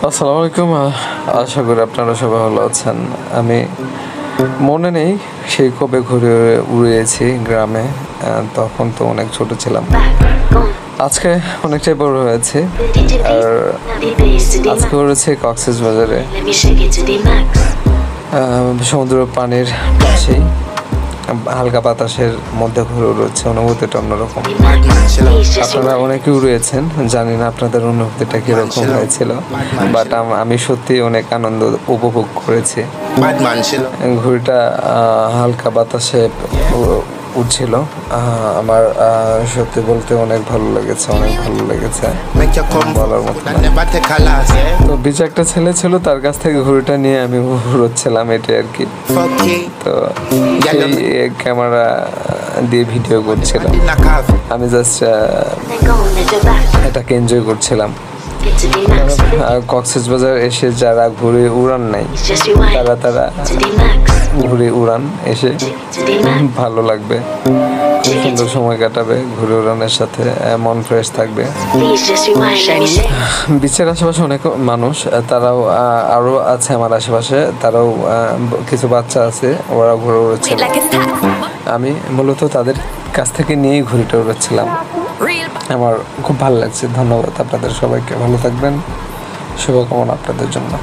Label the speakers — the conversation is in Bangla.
Speaker 1: আসসালামু আলাইকুম। আশা করি আপনারা সবাই ভালো আছেন। আমি মনে নেই সেই কবে ঘুরে উড়িয়েছি গ্রামে, তখন তো অনেক ছোট ছিলাম। আজকে অনেকটাই বড় হয়েছে, আর আজকে উড়েছে কক্সবাজারে, সমুদ্র পানির পাশেই হালকা বাতাসের মধ্যে ঘুরে উড়ছে। অনুভূতিটা অন্যরকম। আপনারা অনেকে উড়িয়েছেন, জানি না আপনাদের অনুভূতিটা কিরকম হয়েছিল, বাট আমি সত্যি অনেক আনন্দ উপভোগ করেছি। ঘুড়িটা হালকা বাতাসে উঠছিল, আমার সত্যি বলতে অনেক ভালো লেগেছে, বলার মতো না। তো বিচ একটা ছেলে ছিল, তার কাছ থেকে ঘুড়িটা নিয়ে আমি উড়ছিলাম, এটাই আর কি। তো সেই ক্যামেরা দিয়ে ভিডিও করছিলাম, আমি জাস্ট এটাকে এনজয় করছিলাম। কক্সবাজার এসে যারা ঘুরে উড়ান নাই, তারা ঘুরে উড়ান, এসে ভালো লাগবে, খুব সুন্দর সময় কাটাবে ঘুরে উড়ানের সাথে, মন ফ্রেশ থাকবে। বিচের আশেপাশে অনেক মানুষ, তারাও আরও আছে আমার আশেপাশে, তারাও কিছু বাচ্চা আছে, ওরা ঘুরে উড়েছে। আমি মূলত তাদের কাছ থেকে নিয়েই ঘুড়িটা উড়াচ্ছিলাম। আমার খুব ভালো লাগছে। ধন্যবাদ আপনাদের সবাইকে, ভালো থাকবেন, শুভকামনা আপনাদের জন্য।